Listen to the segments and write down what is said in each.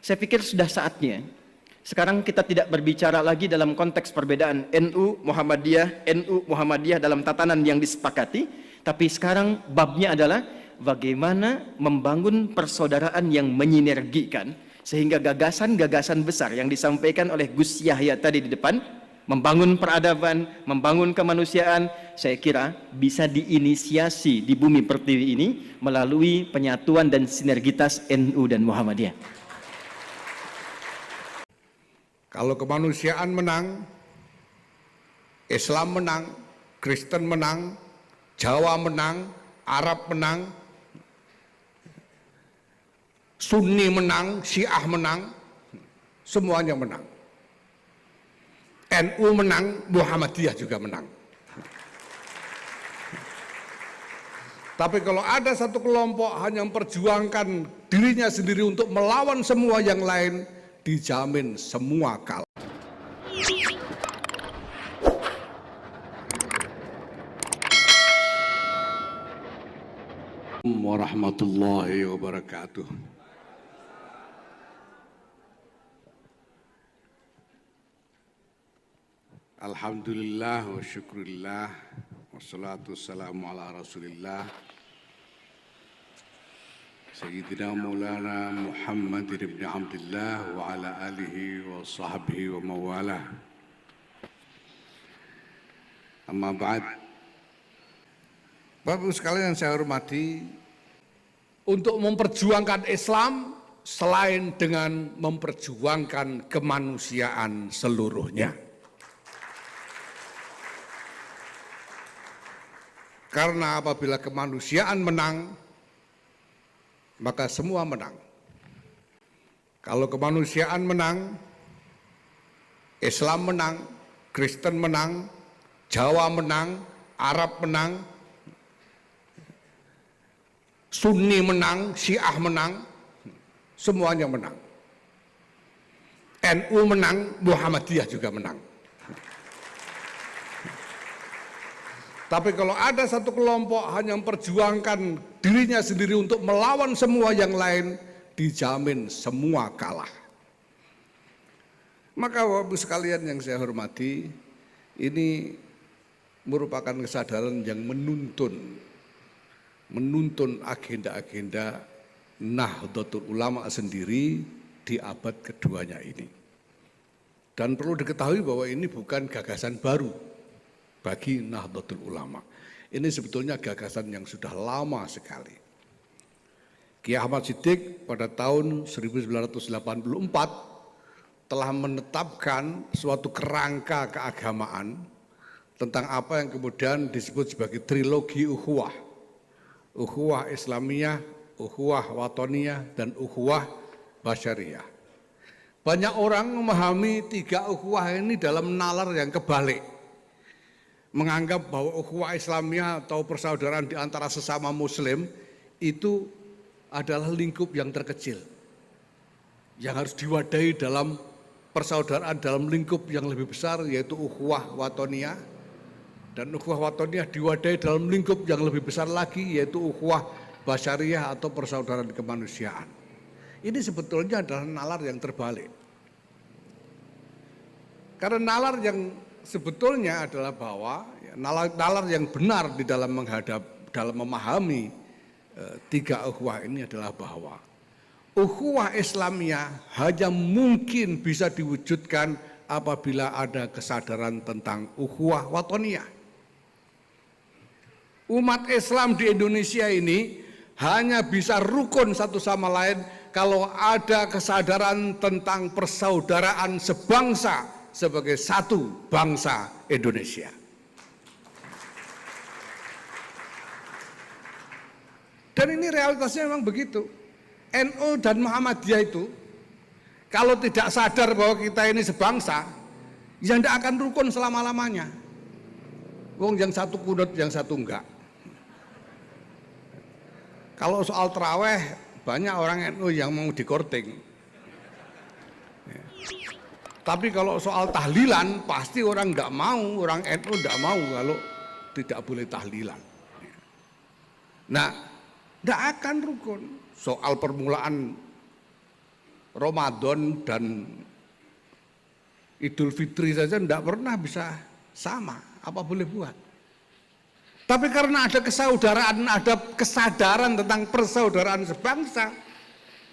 Saya pikir sudah saatnya. Sekarang kita tidak berbicara lagi dalam konteks perbedaan NU Muhammadiyah dalam tatanan yang disepakati, tapi sekarang babnya adalah bagaimana membangun persaudaraan yang menyinergikan sehingga gagasan-gagasan besar yang disampaikan oleh Gus Yahya tadi di depan, membangun peradaban, membangun kemanusiaan, saya kira bisa diinisiasi di bumi pertiwi ini melalui penyatuan dan sinergitas NU dan Muhammadiyah. Kalau kemanusiaan menang, Islam menang, Kristen menang, Jawa menang, Arab menang, Sunni menang, Syiah menang, semuanya menang. NU menang, Muhammadiyah juga menang. Tapi kalau ada satu kelompok hanya memperjuangkan dirinya sendiri untuk melawan semua yang lain, dijamin semua kalah. Warahmatullahi wabarakatuh. Alhamdulillah wa syukurillah wassalatu wassalamu ala rasulillah Sayyidina Maulana Muhammad ibn Abdullah wa ala alihi wa sahbihi wa mawalah. Amma ba'd. Bapak Ibu sekalian yang saya hormati, untuk memperjuangkan Islam selain dengan memperjuangkan kemanusiaan seluruhnya. Karena apabila kemanusiaan menang, maka semua menang. Kalau kemanusiaan menang, Islam menang, Kristen menang, Jawa menang, Arab menang, Sunni menang, Syiah menang, semuanya menang. NU menang, Muhammadiyah juga menang. Tapi kalau ada satu kelompok hanya memperjuangkan dirinya sendiri untuk melawan semua yang lain, dijamin semua kalah. Maka Bapak Ibu sekalian yang saya hormati, ini merupakan kesadaran yang menuntun agenda-agenda Nahdlatul Ulama sendiri di abad keduanya ini. Dan perlu diketahui bahwa ini bukan gagasan baru bagi Nahdlatul Ulama. Ini sebetulnya gagasan yang sudah lama sekali. Kiai Ahmad Siddiq pada tahun 1984 telah menetapkan suatu kerangka keagamaan tentang apa yang kemudian disebut sebagai trilogi ukhuwah. Ukhuwah Islamiyah, ukhuwah Watoniyah, dan ukhuwah Basyariyah. Banyak orang memahami tiga ukhuwah ini dalam nalar yang kebalik. Menganggap bahwa ukhuwah Islamiyah atau persaudaraan di antara sesama muslim itu adalah lingkup yang terkecil yang harus diwadahi dalam persaudaraan dalam lingkup yang lebih besar, yaitu ukhuwah Watoniyah, dan ukhuwah Watoniyah diwadahi dalam lingkup yang lebih besar lagi, yaitu ukhuwah Basyariyah atau persaudaraan kemanusiaan. Ini sebetulnya adalah nalar yang terbalik, karena nalar yang sebetulnya adalah bahwa nalar yang benar di dalam memahami tiga ukhuwah ini adalah bahwa ukhuwah Islamiyah hanya mungkin bisa diwujudkan apabila ada kesadaran tentang ukhuwah Watoniyah. Umat Islam di Indonesia ini hanya bisa rukun satu sama lain kalau ada kesadaran tentang persaudaraan sebangsa sebagai satu bangsa Indonesia. Dan ini realitasnya memang begitu. NU dan Muhammadiyah itu kalau tidak sadar bahwa kita ini sebangsa, ya tidak akan rukun selama-lamanya. Wong yang satu kunut, yang satu enggak. Kalau soal taraweh, banyak orang NU yang mau dikorting. Tapi kalau soal tahlilan, pasti orang enggak mau, orang NU enggak mau kalau tidak boleh tahlilan. Nah, enggak akan rukun. Soal permulaan Ramadan dan Idul Fitri saja tidak pernah bisa sama, apa boleh buat. Tapi karena ada kesaudaraan, ada kesadaran tentang persaudaraan sebangsa,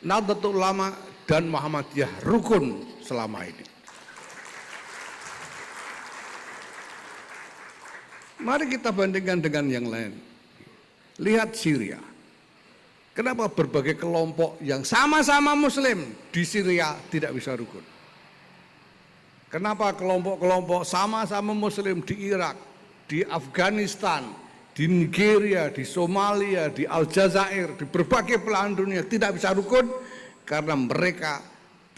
Nahdlatul Ulama dan Muhammadiyah rukun selama ini. Mari kita bandingkan dengan yang lain. Lihat Syria. Kenapa berbagai kelompok yang sama-sama Muslim di Syria tidak bisa rukun? Kenapa kelompok-kelompok sama-sama Muslim di Irak, di Afghanistan, di Nigeria, di Somalia, di Aljazair, di berbagai belahan dunia tidak bisa rukun? Karena mereka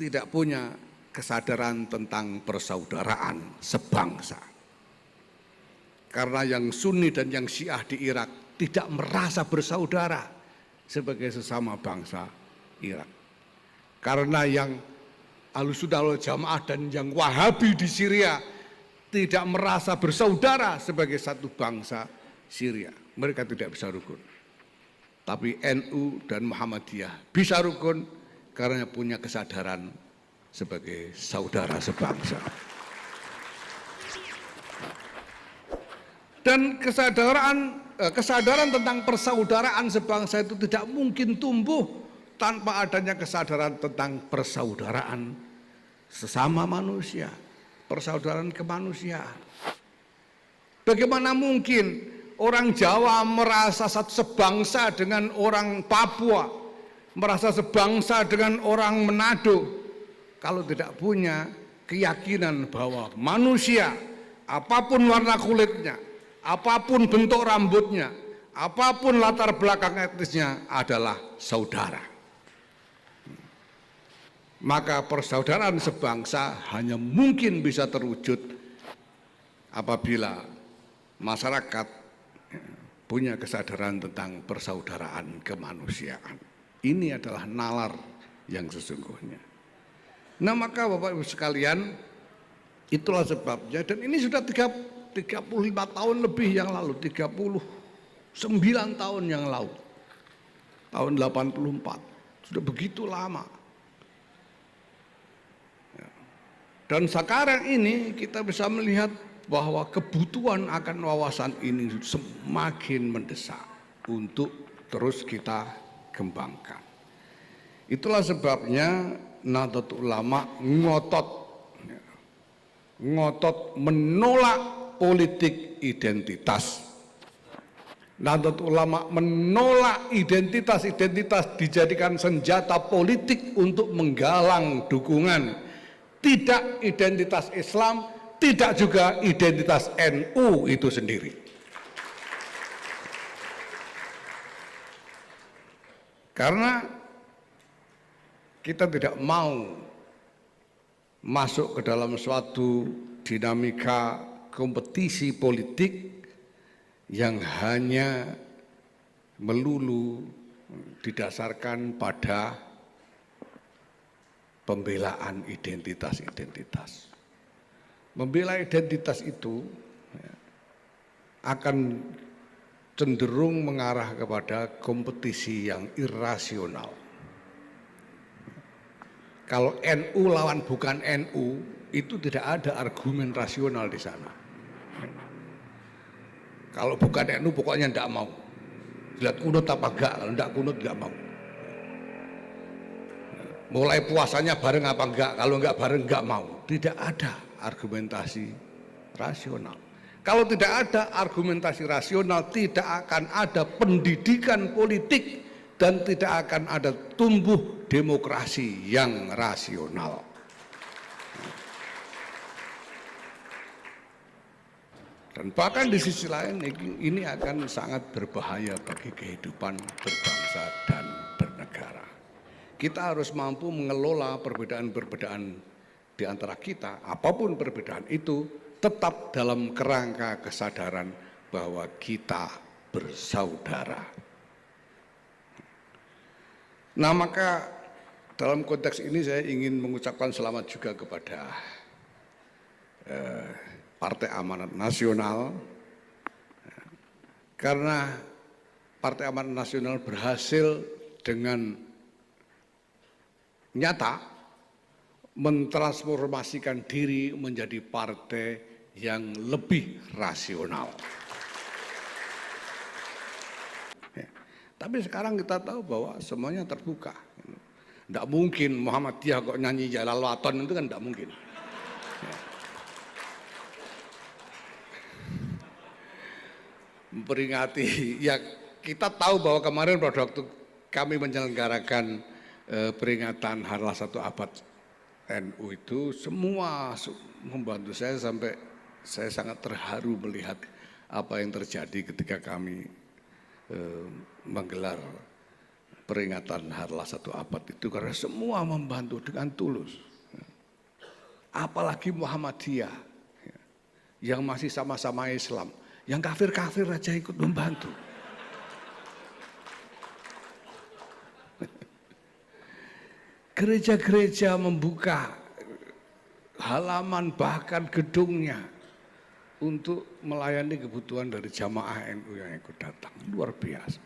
tidak punya kesadaran tentang persaudaraan sebangsa. Karena yang Sunni dan yang Syiah di Irak tidak merasa bersaudara sebagai sesama bangsa Irak. Karena yang Ahlussunnah wal Jamaah dan yang Wahabi di Syria tidak merasa bersaudara sebagai satu bangsa Syria. Mereka tidak bisa rukun. Tapi NU dan Muhammadiyah bisa rukun karena punya kesadaran sebagai saudara sebangsa. Dan kesadaran tentang persaudaraan sebangsa itu tidak mungkin tumbuh tanpa adanya kesadaran tentang persaudaraan sesama manusia, persaudaraan kemanusiaan. Bagaimana mungkin orang Jawa merasa sebangsa dengan orang Papua, merasa sebangsa dengan orang Manado, kalau tidak punya keyakinan bahwa manusia, apapun warna kulitnya, apapun bentuk rambutnya, apapun latar belakang etnisnya adalah saudara. Maka persaudaraan sebangsa hanya mungkin bisa terwujud apabila masyarakat punya kesadaran tentang persaudaraan kemanusiaan. Ini adalah nalar yang sesungguhnya. Nah, maka Bapak Ibu sekalian, itulah sebabnya, dan ini sudah 35 tahun lebih yang lalu, 39 tahun yang lalu, tahun 84, sudah begitu lama. Dan sekarang ini kita bisa melihat bahwa kebutuhan akan wawasan ini semakin mendesak untuk terus kita kembangkan. Itulah sebabnya Nahdlatul Ulama ngotot menolak politik identitas. Nahdlatul Ulama menolak identitas-identitas dijadikan senjata politik untuk menggalang dukungan. Tidak identitas Islam, tidak juga identitas NU itu sendiri. Karena kita tidak mau masuk ke dalam suatu dinamika kompetisi politik yang hanya melulu didasarkan pada pembelaan identitas-identitas. Membela identitas itu akan cenderung mengarah kepada kompetisi yang irasional. Kalau NU lawan bukan NU, itu tidak ada argumen rasional di sana. Kalau bukan NU pokoknya tidak mau. Lihat kunut apa enggak, kalau tidak kunut enggak mau. Mulai puasanya bareng apa enggak, kalau enggak bareng enggak mau. Tidak ada argumentasi rasional. Kalau tidak ada argumentasi rasional, tidak akan ada pendidikan politik dan tidak akan ada tumbuh demokrasi yang rasional. Dan bahkan di sisi lain ini akan sangat berbahaya bagi kehidupan berbangsa dan bernegara. Kita harus mampu mengelola perbedaan-perbedaan di antara kita, apapun perbedaan itu, tetap dalam kerangka kesadaran bahwa kita bersaudara. Nah, maka dalam konteks ini saya ingin mengucapkan selamat juga kepada Partai Amanat Nasional, karena Partai Amanat Nasional berhasil dengan nyata mentransformasikan diri menjadi partai yang lebih rasional. Tapi sekarang kita tahu bahwa semuanya terbuka. Tidak mungkin Muhammadiyah kok nyanyi Jalal Waton, itu kan tidak mungkin. Memperingati, ya kita tahu bahwa kemarin pada waktu kami menyelenggarakan peringatan Harlah 1 Abad NU itu, semua membantu saya sampai saya sangat terharu melihat apa yang terjadi ketika kami menggelar peringatan Harlah 1 Abad itu, karena semua membantu dengan tulus. Apalagi Muhammadiyah yang masih sama-sama Islam, yang kafir-kafir aja ikut membantu. Gereja-gereja membuka halaman bahkan gedungnya untuk melayani kebutuhan dari jamaah NU yang ikut datang. Luar biasa.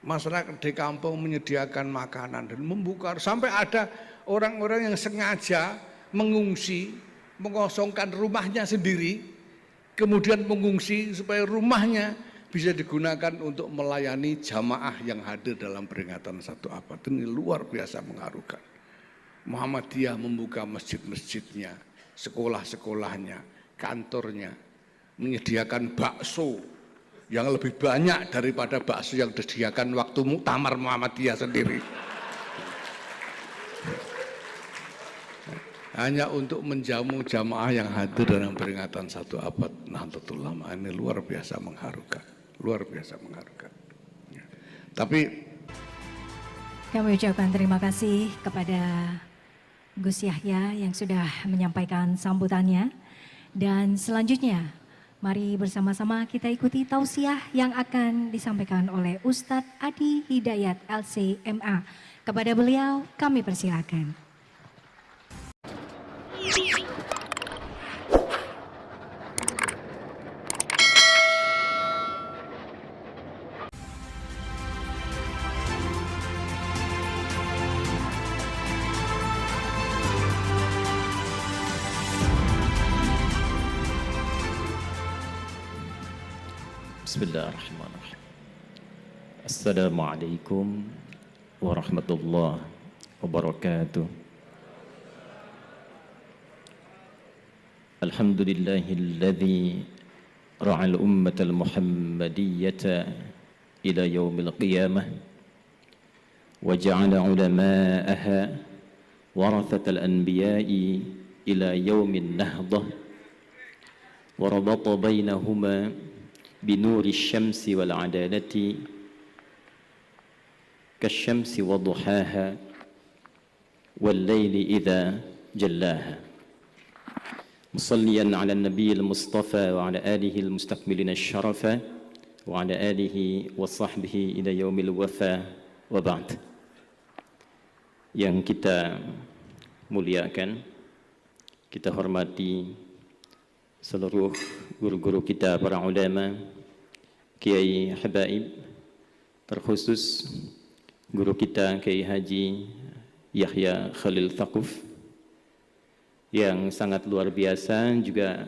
Masyarakat di kampung menyediakan makanan dan membuka, sampai ada orang-orang yang sengaja mengungsi, mengosongkan rumahnya sendiri, kemudian mengungsi supaya rumahnya bisa digunakan untuk melayani jamaah yang hadir dalam peringatan 1 Abad. Ini luar biasa mengharukan. Muhammadiyah membuka masjid-masjidnya, sekolah-sekolahnya, kantornya, menyediakan bakso yang lebih banyak daripada bakso yang disediakan waktu muktamar Muhammadiyah sendiri. Hanya untuk menjamu jamaah yang hadir dalam peringatan 1 Abad Nahdlatul Ulama. Ini luar biasa mengharukan, luar biasa mengharukan. Tapi kami ucapkan terima kasih kepada Gus Yahya yang sudah menyampaikan sambutannya. Dan selanjutnya, mari bersama-sama kita ikuti tausiah yang akan disampaikan oleh Ustadz Adi Hidayat LCMA. Kepada beliau kami persilakan. Bismillahirrahmanirrahim. Assalamualaikum warahmatullahi wabarakatuh. Alhamdulillahilladzi ra'al ummatal muhammadiyyata ila yaumil qiyamah wa ja'ala ulama'aha warathatal anbiya'i ila yaumin nahdah wa rabata bainahuma بنور الشمس والعدالة كالشمس وضحاها والليل إذا جلاها مصليا على النبي المصطفى وعلى آله المستكملين الشرف وعلى آله وصحبه إلى يوم الوفاء وبعد. Yang kita muliakan, kita hormati seluruh guru-guru kita, para ulama, kiai habaib, terkhusus guru kita Kiai Haji Yahya Khalil Thaquf yang sangat luar biasa. Juga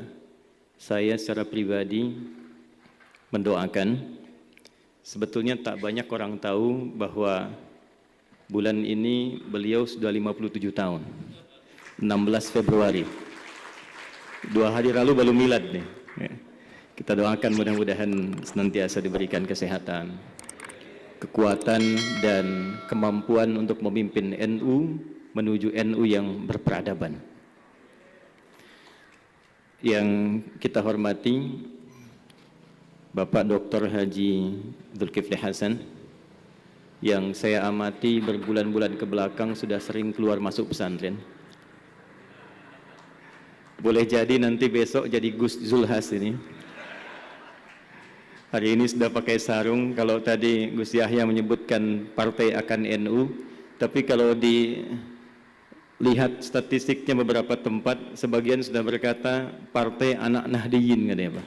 saya secara pribadi mendoakan, sebetulnya tak banyak orang tahu bahwa bulan ini beliau sudah 57 tahun, 16 Februari. 2 hari lalu baru milad nih. Kita doakan mudah-mudahan senantiasa diberikan kesehatan, kekuatan dan kemampuan untuk memimpin NU menuju NU yang berperadaban. Yang kita hormati Bapak Dr. Haji Zulkifli Hasan, yang saya amati berbulan-bulan ke belakang sudah sering keluar masuk pesantren. Boleh jadi nanti besok jadi Gus Zulhas ini. Hari ini sudah pakai sarung. Kalau tadi Gus Yahya menyebutkan partai akan NU, tapi kalau dilihat statistiknya beberapa tempat, sebagian sudah berkata partai anak Nahdiyin, katanya Pak.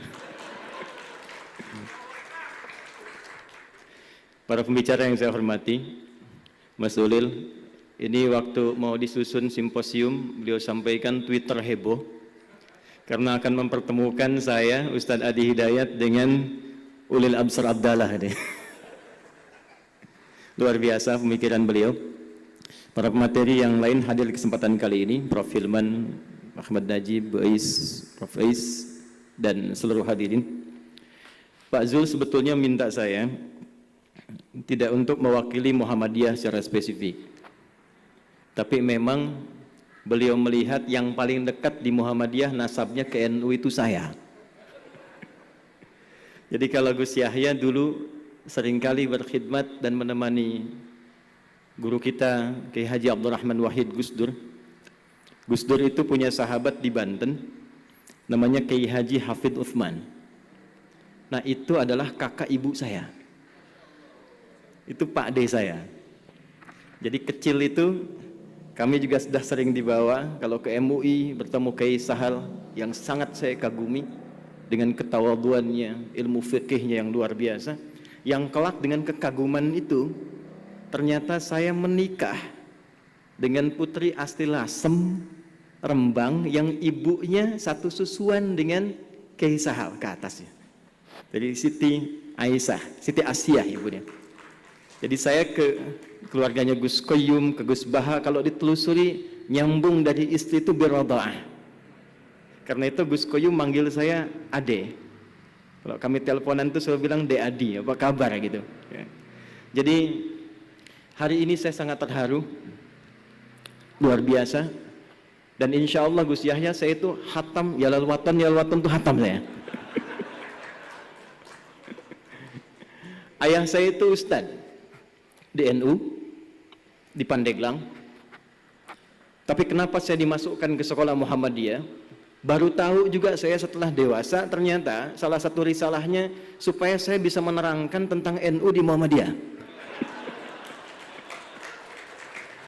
Para pembicara yang saya hormati, Mas Ulil, Ini waktu mau disusun simposium, beliau sampaikan Twitter heboh karena akan mempertemukan saya, Ustadz Adi Hidayat, dengan Ulil Absar Abdallah. Luar biasa pemikiran beliau. Para pemateri yang lain hadir di kesempatan kali ini, Prof. Hilman, Ahmad Najib, Prof. Ais, dan seluruh hadirin. Pak Zul sebetulnya minta saya tidak untuk mewakili Muhammadiyah secara spesifik. Tapi memang beliau melihat yang paling dekat di Muhammadiyah nasabnya ke NU itu saya. Jadi kalau Gus Yahya dulu seringkali berkhidmat dan menemani guru kita Kiai Haji Abdurrahman Wahid Gus Dur. Gus Dur itu punya sahabat di Banten namanya Kiai Haji Hafid Uthman. Nah itu adalah kakak ibu saya. Itu Pak D saya. Jadi kecil itu kami juga sudah sering dibawa kalau ke MUI bertemu Kiai Sahal yang sangat saya kagumi dengan ketawaduannya, ilmu fikihnya yang luar biasa. Yang kelak dengan kekaguman itu ternyata saya menikah dengan Putri Asti Lasem Rembang yang ibunya satu susuan dengan Kiai Sahal ke atasnya. Jadi Siti Aisyah, Siti Asyah ibunya. Jadi saya ke keluarganya Gus Koyum, ke Gus Baha, kalau ditelusuri nyambung dari istri itu biradha'ah. Karena itu Gus Koyum manggil saya Ade. Kalau kami teleponan itu saya bilang De Adi, apa kabar gitu. Ya. Jadi hari ini saya sangat terharu, luar biasa. Dan insya Allah Gus Yahya saya itu hatam, ya lalwatan itu hatam saya. Ayah saya itu Ustadz di NU, di Pandeglang. Tapi kenapa saya dimasukkan ke sekolah Muhammadiyah? Baru tahu juga saya setelah dewasa, ternyata salah satu risalahnya supaya saya bisa menerangkan tentang NU di Muhammadiyah.